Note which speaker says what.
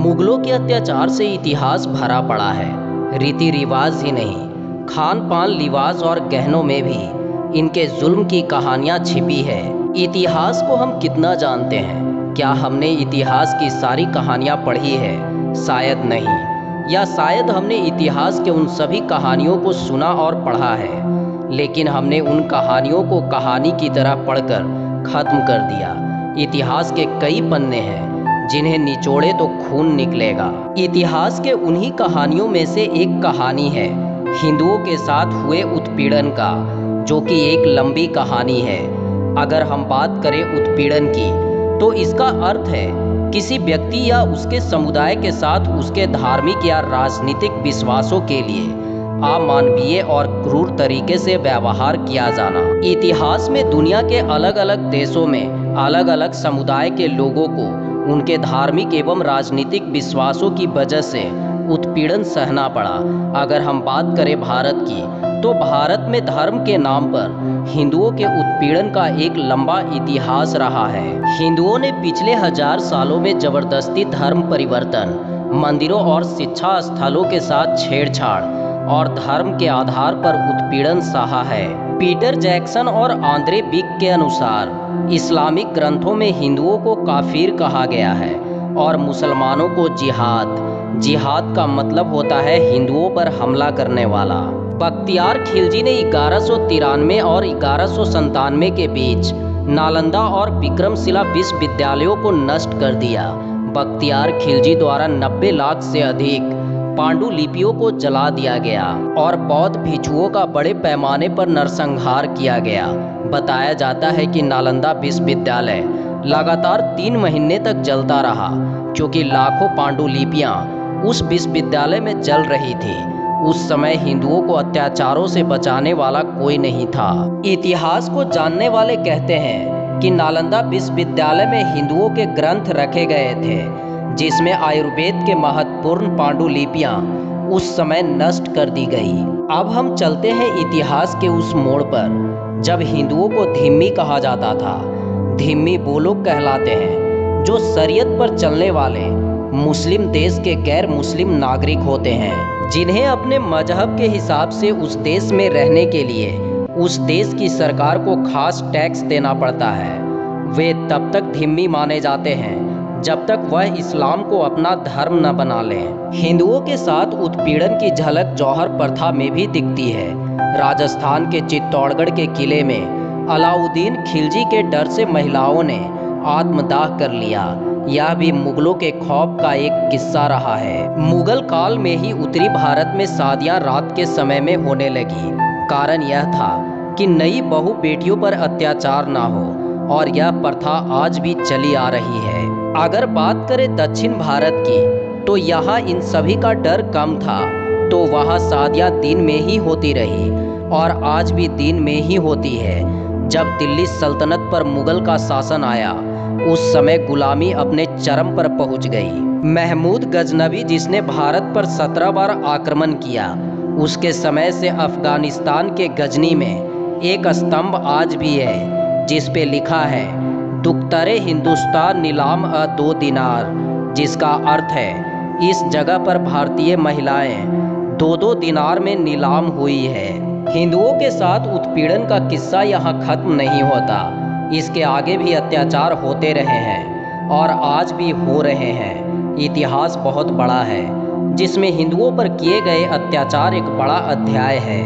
Speaker 1: मुगलों के अत्याचार से इतिहास भरा पड़ा है। रीति रिवाज ही नहीं, खान पान, लिबास और गहनों में भी इनके जुल्म की कहानियां छिपी है। इतिहास को हम कितना जानते हैं? क्या हमने इतिहास की सारी कहानियां पढ़ी है? शायद नहीं, या शायद हमने इतिहास के उन सभी कहानियों को सुना और पढ़ा है, लेकिन हमने उन कहानियों को कहानी की तरह पढ़कर खत्म कर दिया। इतिहास के कई पन्ने हैं जिन्हें निचोड़े तो खून निकलेगा। इतिहास के उन्हीं कहानियों में से एक कहानी है हिंदुओं के साथ हुए उत्पीड़न का, जो कि एक लंबी कहानी है। अगर हम बात करें उत्पीड़न की, तो इसका अर्थ है किसी व्यक्ति या उसके समुदाय के साथ उसके धार्मिक या राजनीतिक विश्वासों के लिए अमानवीय और क्रूर तरीके से व्यवहार किया जाना। इतिहास में दुनिया के अलग अलग देशों में अलग अलग समुदाय के लोगों को उनके धार्मिक एवं राजनीतिक विश्वासों की वजह से उत्पीड़न सहना पड़ा। अगर हम बात करें भारत की, तो भारत में धर्म के नाम पर हिंदुओं के उत्पीड़न का एक लंबा इतिहास रहा है। हिंदुओं ने पिछले 1000 सालों में जबरदस्ती धर्म परिवर्तन, मंदिरों और शिक्षा स्थलों के साथ छेड़छाड़ और धर्म के आधार पर उत्पीड़न सहा है। पीटर जैक्सन और आंद्रे बिक के अनुसार इस्लामिक ग्रंथों में हिंदुओं को काफिर कहा गया है और मुसलमानों को जिहाद। जिहाद का मतलब होता है हिंदुओं पर हमला करने वाला। बख्तियार खिलजी ने 1193 और 1197 के बीच नालंदा और विक्रमशिला विश्वविद्यालयों को नष्ट कर दिया। बख्तियार खिलजी द्वारा 90 लाख से अधिक पांडुलिपियों को जला दिया गया और बौद्ध भिक्षुओं का बड़े पैमाने पर नरसंहार किया गया। बताया जाता है कि नालंदा विश्वविद्यालय लगातार 3 महीने तक जलता रहा, क्योंकि लाखों पांडुलिपियां उस विश्वविद्यालय में जल रही थी। उस समय हिंदुओं को अत्याचारों से बचाने वाला कोई नहीं था। इतिहास को जानने वाले कहते हैं कि नालंदा विश्वविद्यालय में हिंदुओं के ग्रंथ रखे गए थे, जिसमें आयुर्वेद के महत्वपूर्ण पांडुलिपियां उस समय नष्ट कर दी गई। अब हम चलते हैं इतिहास के उस मोड़ पर जब हिंदुओं को धिम्मी कहा जाता था। धिम्मी वो लोग कहलाते हैं जो शरीयत पर चलने वाले मुस्लिम देश के गैर मुस्लिम नागरिक होते हैं, जिन्हें अपने मजहब के हिसाब से उस देश में रहने के लिए उस देश की सरकार को खास टैक्स देना पड़ता है। वे तब तक धिम्मी माने जाते हैं जब तक वह इस्लाम को अपना धर्म न बना लें। हिंदुओं के साथ उत्पीड़न की झलक जौहर प्रथा में भी दिखती है। राजस्थान के चित्तौड़गढ़ के किले में अलाउद्दीन खिलजी के डर से महिलाओं ने आत्मदाह कर लिया। यह भी मुगलों के खौफ का एक किस्सा रहा है। मुगल काल में ही उत्तरी भारत में शादियां रात के समय में होने लगी। कारण यह था कि नई बहू बेटियों पर अत्याचार ना हो, और यह प्रथा आज भी चली आ रही है। अगर बात करें दक्षिण भारत की, तो यहाँ इन सभी का डर कम था, तो वहाँ शादियाँ दिन में ही होती रही और आज भी दिन में ही होती है। जब दिल्ली सल्तनत पर मुगल का शासन आया, उस समय गुलामी अपने चरम पर पहुँच गई। महमूद गजनवी, जिसने भारत पर 17 बार आक्रमण किया, उसके समय से अफगानिस्तान के गजनी में एक स्तंभ आज भी है, जिस पे लिखा है दुख्तरे हिंदुस्तान नीलाम 2 दिनार, जिसका अर्थ है इस जगह पर भारतीय महिलाएं 2-2 दिनार में नीलाम हुई है। हिंदुओं के साथ उत्पीड़न का किस्सा यहाँ खत्म नहीं होता। इसके आगे भी अत्याचार होते रहे हैं और आज भी हो रहे हैं। इतिहास बहुत बड़ा है, जिसमें हिंदुओं पर किए गए अत्याचार एक बड़ा अध्याय है।